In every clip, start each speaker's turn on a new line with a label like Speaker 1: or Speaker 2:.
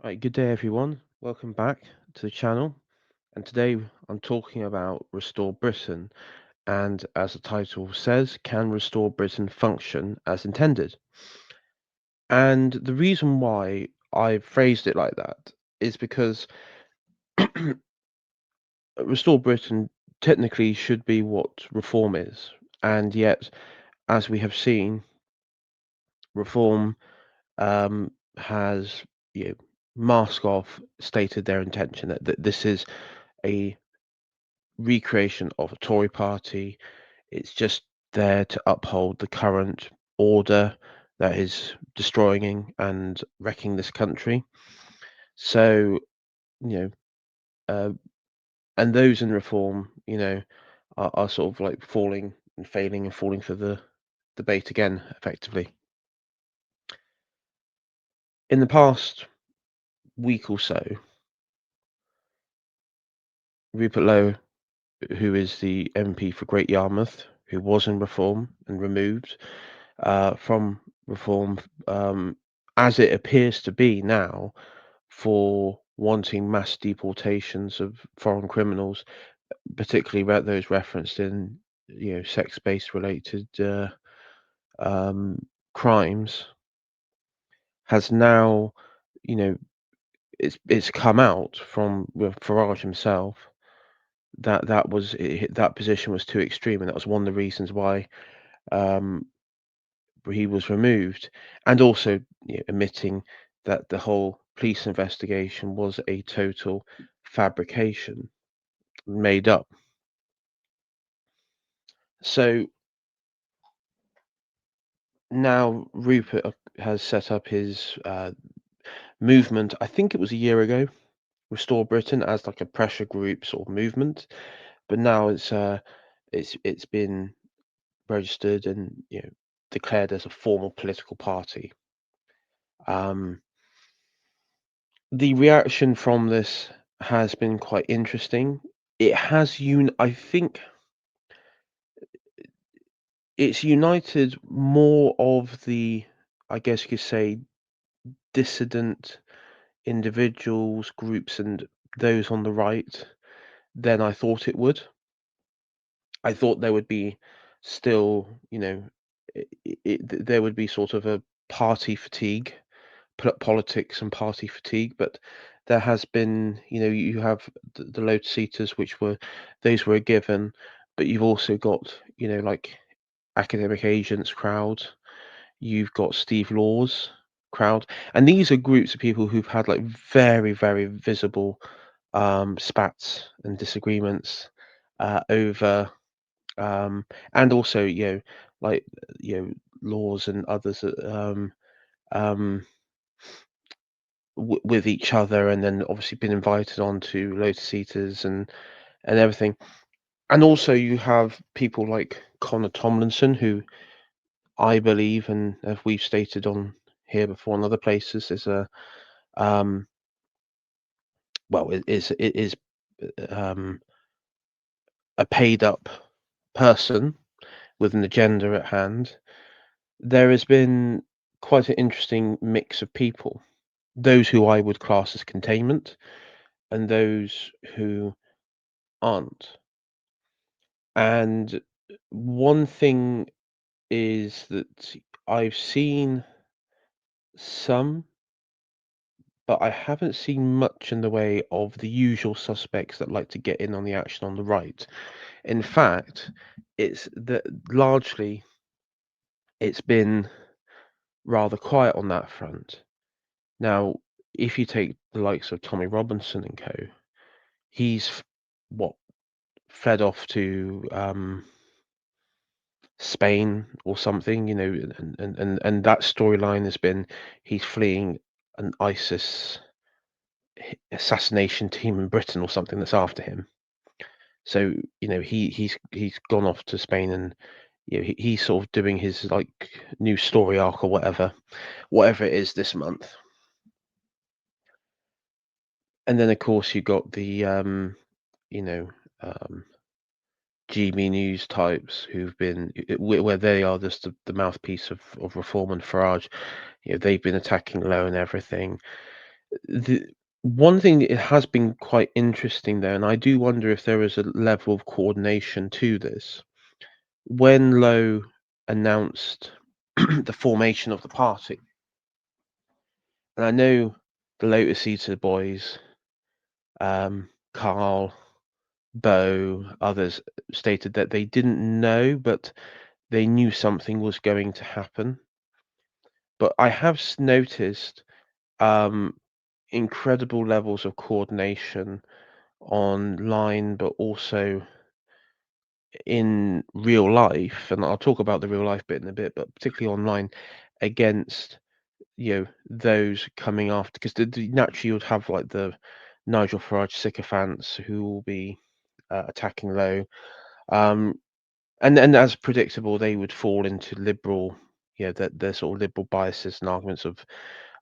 Speaker 1: Right, good day everyone. Welcome back to the channel. And today I'm talking about Restore Britain. And as the title says, can Restore Britain function as intended? And the reason why I phrased it like that is because Restore Britain technically should be what reform is. And yet, as we have seen, reform has mask off stated their intention that this is a recreation of a Tory party. It's just there to uphold the current order that is destroying and wrecking this country. So, you know, uh, and those in reform, are sort of like falling and failing and falling for the debate again, effectively. In the past week or so, Rupert Lowe, who is the MP for Great Yarmouth, who was in reform and removed, from reform, as it appears to be now, for wanting mass deportations of foreign criminals, particularly those referenced in sex-based related um, crimes, has now you know it's come out from Farage himself that that position was too extreme, and that was one of the reasons why um, he was removed, and also admitting that the whole police investigation was a total fabrication, made up. So now Rupert has set up his movement. I think it was a year ago, Restore Britain, as like a pressure group sort of movement. But now it's been registered and declared as a formal political party. Um, the reaction from this has been quite interesting. It has I think it's united more of the, I guess you could say, dissident individuals, groups, and those on the right than I thought it would. I thought there would be still, there would be sort of a party fatigue, politics and party fatigue, but there has been, you have the Lotus Eaters, which were those were a given, but you've also got, like academic agents crowd, you've got Steve Law's crowd, and these are groups of people who've had like very, very visible spats and disagreements over and also like laws and others um with each other, and then obviously been invited on to Lotus Eaters and everything. And also you have people like Connor Tomlinson, who I believe, and as we've stated on here before and other places, is um it is um a paid up person with an agenda at hand. There has been quite an interesting mix of people, those who I would class as containment and those who aren't. And one thing is that I've seen some, but I haven't seen much in the way of the usual suspects that like to get in on the action on the right. In fact, it's that largely it's been rather quiet on that front. Now, if you take the likes of Tommy Robinson and co, he's what fled off to Spain or something, and that storyline has been he's fleeing an ISIS assassination team in Britain or something that's after him. So he's gone off to Spain, and he's sort of doing his like new story arc or whatever it is this month. And then of course you got the you know um, GB News types who've been where they are just the mouthpiece of reform and Farage. They've been attacking Lowe and everything. The one thing that it has been quite interesting though, and I do wonder if there is a level of coordination to this. When Lowe announced the formation of the party, and I know the Lotus Eater boys, Carl, Bo, others stated that they didn't know, but they knew something was going to happen. But I have noticed um, incredible levels of coordination online, but also in real life, and I'll talk about the real life bit in a bit, but particularly online against those coming after, because naturally you'd have like the Nigel Farage sycophants who will be attacking Lowe, um, and as predictable, they would fall into liberal, that their sort of liberal biases and arguments of,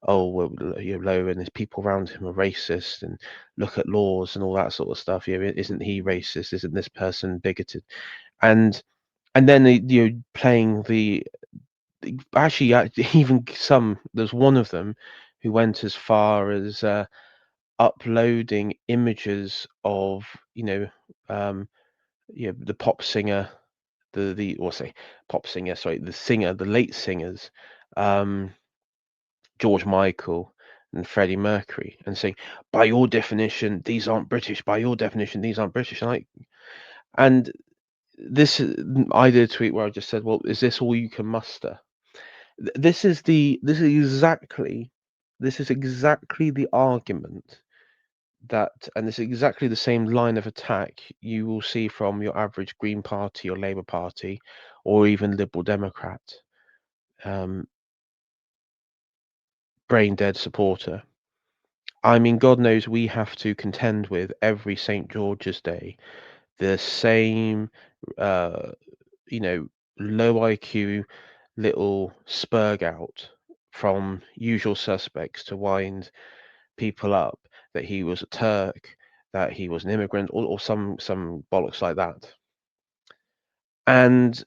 Speaker 1: oh well, Lowe and his people around him are racist, and look at laws and all that sort of stuff. Isn't he racist? Isn't this person bigoted? And and then playing actually even there's one of them who went as far as uploading images of um the pop singer, the or say pop singer, sorry, the singer, the late singers, um George Michael and Freddie Mercury, and saying, by your definition these aren't British, by your definition these aren't British. And this I did a tweet where I just said, well, is this all you can muster? This is exactly the argument and this is exactly the same line of attack you will see from your average Green Party or Labour Party or even Liberal Democrat, um, brain dead supporter. I mean, God knows we have to contend with every St. George's Day the same, uh, you know, low IQ little spurg out from usual suspects to wind people up that he was a Turk, that he was an immigrant, or some bollocks like that. And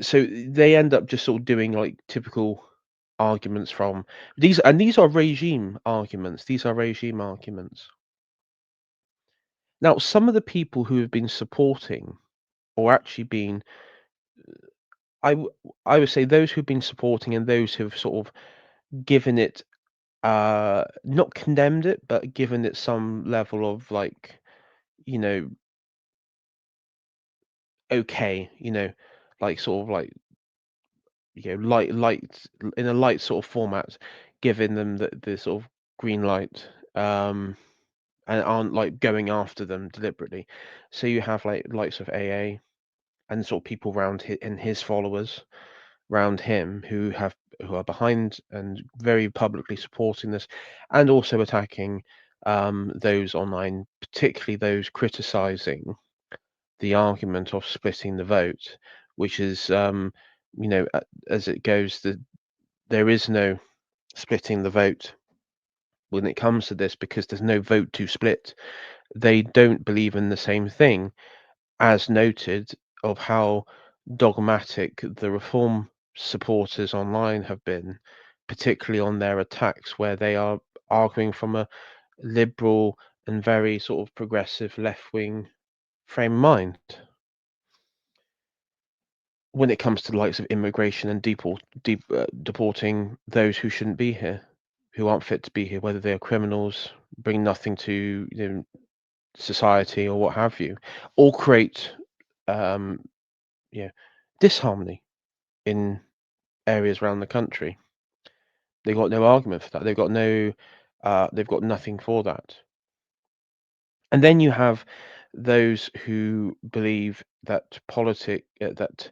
Speaker 1: so they end up just sort of doing like typical arguments from these are regime arguments. These are regime arguments. Now, some of the people who have been supporting or actually been, I w- I would say those who've been supporting and those who've sort of given it, not condemned it, but given it some level of like, you know, okay, like sort of like, light in a light sort of format, giving them the sort of green light, um, and aren't like going after them deliberately. So you have like likes of AA and sort of people around and his followers around him who are behind and very publicly supporting this, and also attacking those online, particularly those criticizing the argument of splitting the vote, which is, as it goes, there is no splitting the vote when it comes to this because there's no vote to split. They don't believe in the same thing, as noted, of how dogmatic the reform supporters online have been, particularly on their attacks, where they are arguing from a liberal and very sort of progressive left wing frame of mind when it comes to the likes of immigration and deporting those who shouldn't be here, who aren't fit to be here, whether they are criminals, bring nothing to society or what have you, or create um, yeah disharmony in areas around the country. They've got no argument for that. They've got nothing for that. And then you have those who believe that that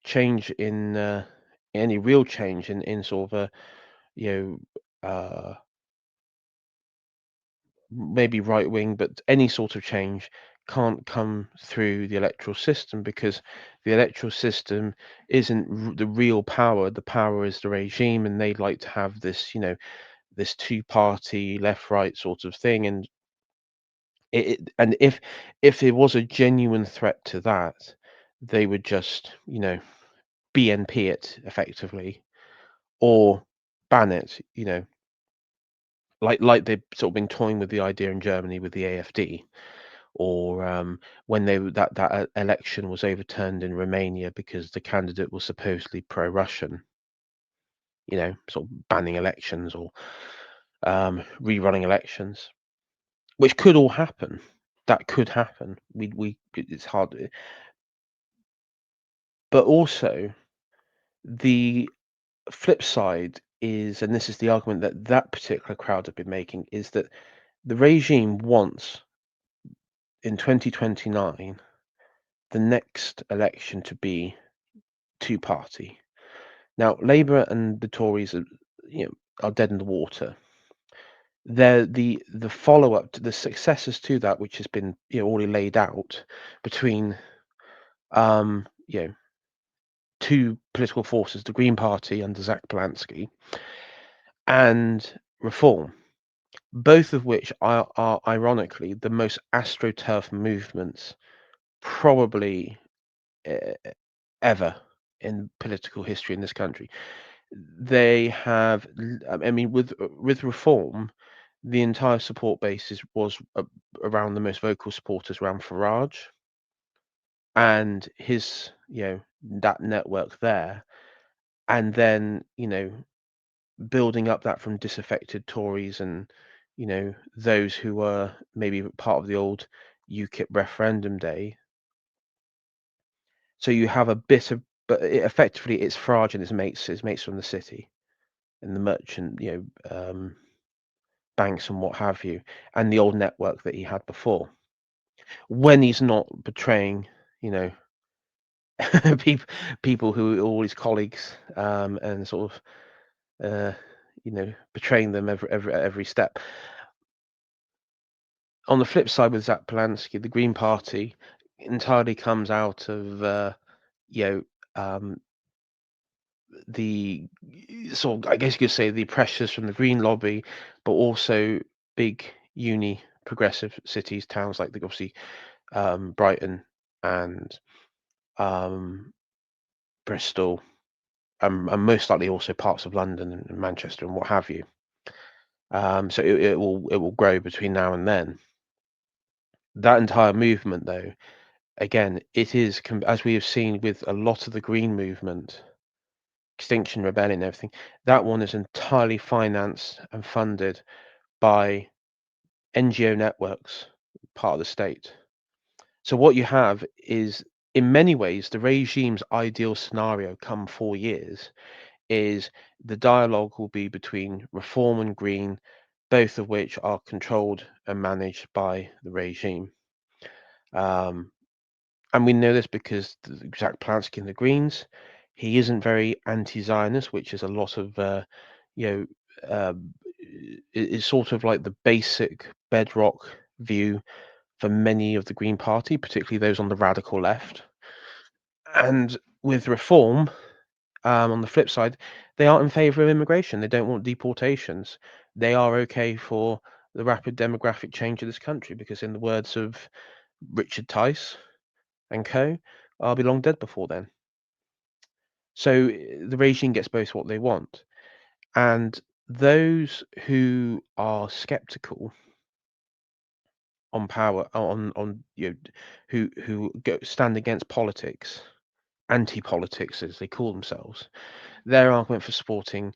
Speaker 1: change any real change in sort of a you maybe right wing, but any sort of change can't come through the electoral system because the electoral system isn't the real power. The power is the regime, and they'd like to have this, this two-party left-right sort of thing. And and if there was a genuine threat to that, they would just, BNP it effectively or ban it. like they've sort of been toying with the idea in Germany with the AfD, or when that election was overturned in Romania because the candidate was supposedly pro-Russian, sort of banning elections or rerunning elections, which could all happen. That could happen. It's hard, but also the flip side is, and this is the argument that that particular crowd have been making, is that the regime wants in 2029 the next election to be two party. Now, Labour and the Tories are dead in the water. They're the follow up to the successors to that, which has been already laid out between um, you know two political forces, the Green Party under Zach Polanski and Reform, both of which are ironically the most astroturf movements probably uh, ever in political history in this country. They have, I mean, with Reform, the entire support basis was around the most vocal supporters around Farage and his, that network there, and then building up that from disaffected Tories and those who were maybe part of the old UKIP referendum day. So you have a bit of, but effectively it's Farage and his mates from the city and the merchant, banks and what have you, and the old network that he had before. When he's not betraying, you know, people who are all his colleagues, and sort of, betraying them every step. On the flip side, with Zach Polanski, the Green Party entirely comes out of, you know, um, the sort of, I guess you could say, the pressures from the Green lobby, but also big progressive cities, towns like obviously Brighton and um, Bristol, and most likely also parts of London and Manchester and what have you. So it will grow between now and then. That entire movement, though, again, it is as we have seen with a lot of the Green movement, Extinction Rebellion, and everything. That one is entirely financed and funded by NGO networks, part of the state. So what you have is, in many ways, the regime's ideal scenario come 4 years is the dialogue will be between Reform and Green, both of which are controlled and managed by the regime. Um, and we know this because Zach Polanski and the Greens, he isn't very anti-Zionist, which is a lot of, you know, is sort of like the basic bedrock view for many of the Green Party, particularly those on the radical left. And with Reform, on the flip side, they aren't in favour of immigration. They don't want deportations. They are okay for the rapid demographic change of this country because, in the words of Richard Tice and co, I'll be long dead before then. So the regime gets both what they want. And those who are skeptical on power, on who stand against politics, anti-politics as they call themselves, their argument for supporting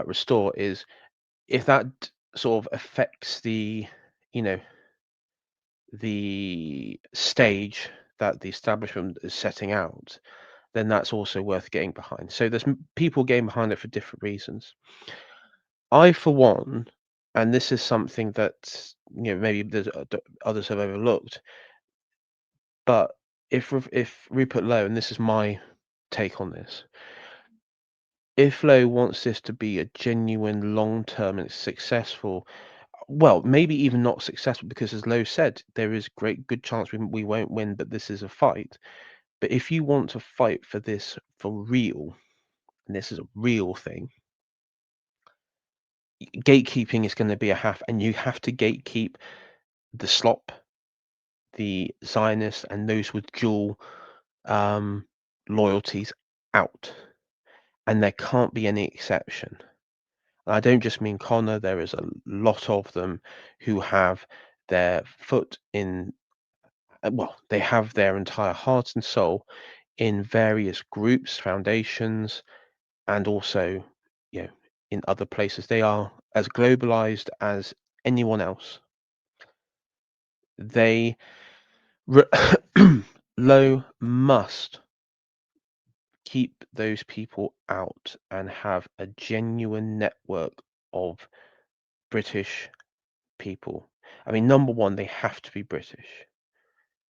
Speaker 1: Restore is if that sort of affects you know, the stage that the establishment is setting out, then that's also worth getting behind. So there's people getting behind it for different reasons. I, for one, and this is something that maybe there's others have overlooked, but if Rupert Lowe, and this is my take on this, if Lowe wants this to be a genuine, long-term and successful, well, maybe even not successful, because as Lowe said, there is good chance we won't win, but this is a fight. But if you want to fight for this for real, and this is a real thing, gatekeeping is going to be a half, and you have to gatekeep the slop, the Zionists, and those with dual loyalties out, and there can't be any exception. I don't just mean Connor, there is a lot of them who have their foot in, well, they have their entire heart and soul in various groups, foundations, and also, you know, in other places. They are as globalized as anyone else. They, Lowe must keep those people out and have a genuine network of British people. I mean, number one, they have to be British.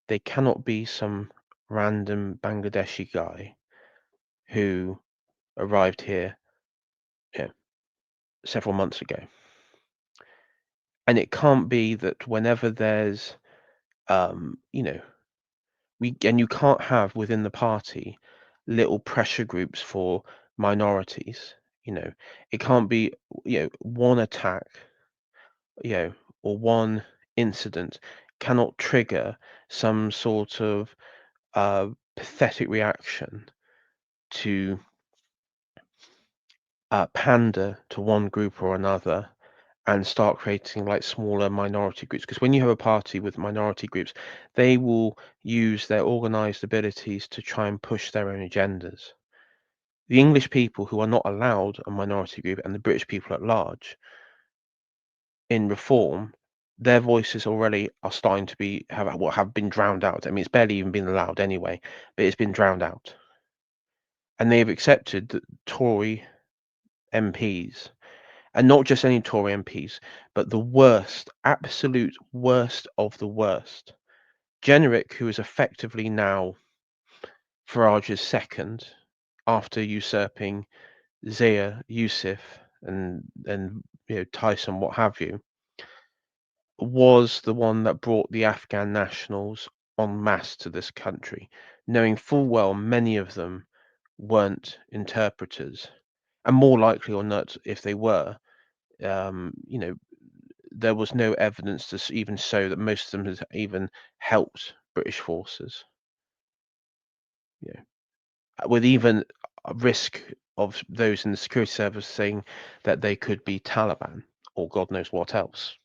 Speaker 1: They cannot be some random Bangladeshi guy who arrived here, you know, several months ago. And it can't be that whenever there's, you know, you can't have within the party little pressure groups for minorities. You know, it can't be, one attack, you know, or one incident cannot trigger some sort of pathetic reaction to pander to one group or another and start creating like smaller minority groups. Because when you have a party with minority groups, they will use their organized abilities to try and push their own agendas. The English people who are not allowed a minority group and the British people at large in reform, their voices already are starting to be have been drowned out. I mean, it's barely even been allowed anyway, but it's been drowned out. And they have accepted that Tory MPs, and not just any Tory MPs, but the worst, absolute worst of the worst. Jenrick, who is effectively now Farage's second after usurping Zia, Yusuf, and Tyson, what have you, was the one that brought the Afghan nationals en masse to this country, knowing full well many of them weren't interpreters, and more likely or not, if they were, you know, there was no evidence to even show that most of them has even helped British forces. You know, with even a risk of those in the security service saying that they could be Taliban or God knows what else.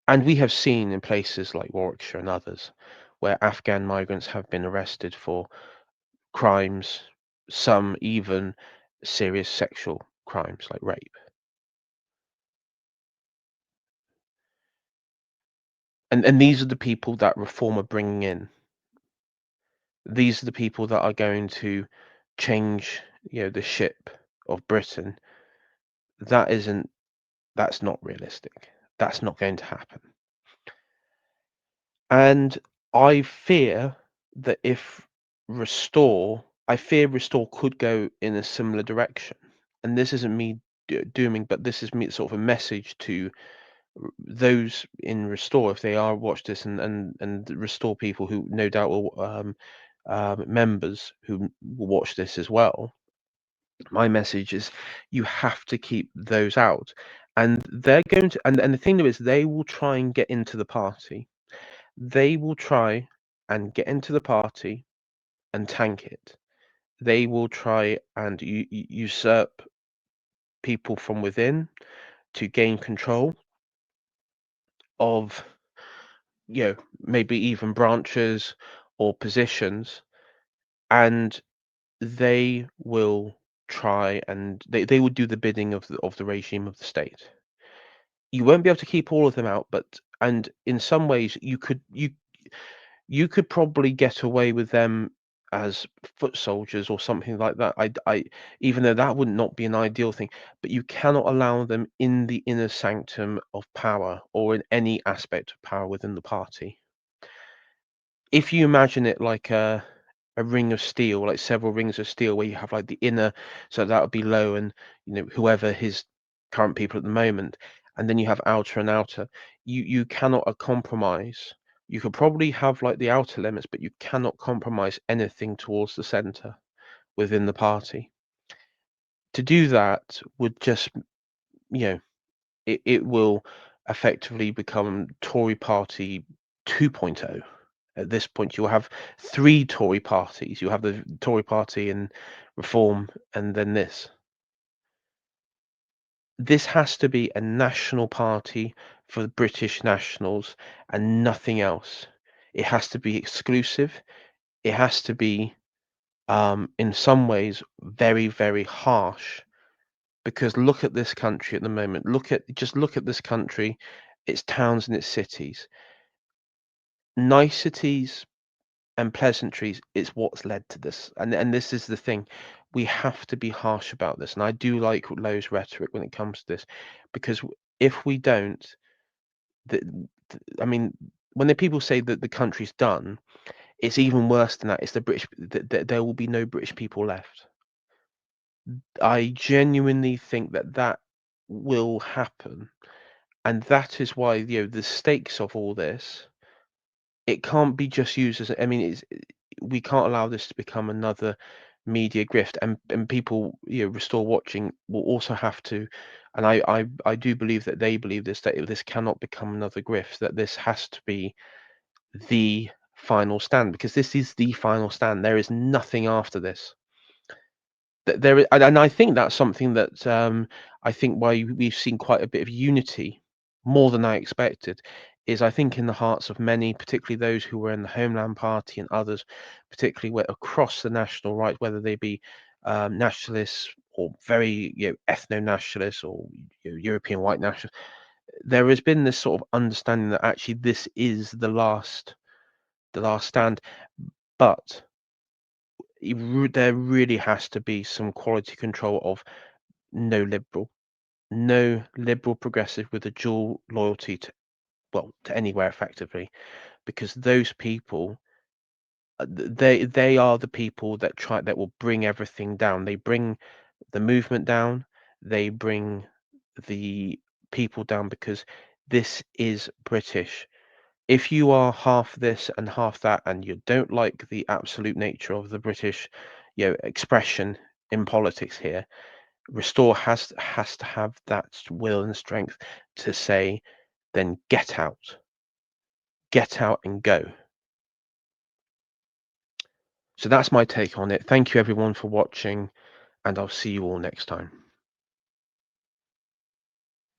Speaker 1: And we have seen in places like Warwickshire and others where Afghan migrants have been arrested for crimes, some even serious sexual crimes like rape. And these are the people that Reform are bringing in. These are the people that are going to change, the ship of Britain. That isn't that's not realistic. That's not going to happen. And I fear that if I fear Restore could go in a similar direction. And this isn't me dooming, but this is me sort of a message to those in Restore, if they are watch this, and Restore people who no doubt will members who will watch this as well. My message is you have to keep those out, and they're going to, and the thing is, they will try and get into the party. They will try and get into the party and tank it. They will try and usurp people from within to gain control of, maybe even branches or positions, and they will try and they will do the bidding of the regime of the state. You won't be able to keep all of them out, but and in some ways you could probably get away with them as foot soldiers or something like that. Even though that would not be an ideal thing, but you cannot allow them in the inner sanctum of power or in any aspect of power within the party. If you imagine it like a ring of steel, like several rings of steel, where you have like the inner, so that would be Low and whoever his current people at the moment, and then you have outer and outer. You cannot compromise. You could probably have like the outer limits, but you cannot compromise anything towards the center within the party. To do that would just, you know, it will effectively become Tory Party 2.0. At this point, you'll have three Tory parties. You'll have the Tory Party and Reform, and then this. This has to be a national party for the British nationals and nothing else. It has to be exclusive. It has to be, in some ways, very, very harsh. Because look at this country at the moment. Look at this country, its towns and its cities. Niceties and pleasantries is what's led to this, and this is the thing. We have to be harsh about this, and I do like Lowe's rhetoric when it comes to this, because if we don't, the, I mean, when the people say that the country's done, it's even worse than that. It's the British. There will be no British people left. I genuinely think that that will happen, and that is why the stakes of all this. It can't be just used as. I mean, we can't allow this to become another media grift, and people, Restore Watching will also have to, and I do believe that they believe this, that this cannot become another grift, that this has to be the final stand, because this is the final stand. There is nothing after this. And I think that's something that, I think why we've seen quite a bit of unity, more than I expected, is I think in the hearts of many, particularly those who were in the Homeland Party and others, particularly across the national right, whether they be, nationalists or very, ethno-nationalists, or European white nationalists. There has been this sort of understanding that actually this is the last stand, but there really has to be some quality control of no liberal, no liberal progressive with a dual loyalty to, well, to anywhere effectively, because those people, they are the people that will bring everything down. They bring the movement down. They bring the people down, because this is British. If you are half this and half that, and you don't like the absolute nature of the British, expression in politics here, Restore has to have that will and strength to say, then get out and go. So that's my take on it. Thank you everyone for watching, and I'll see you all next time.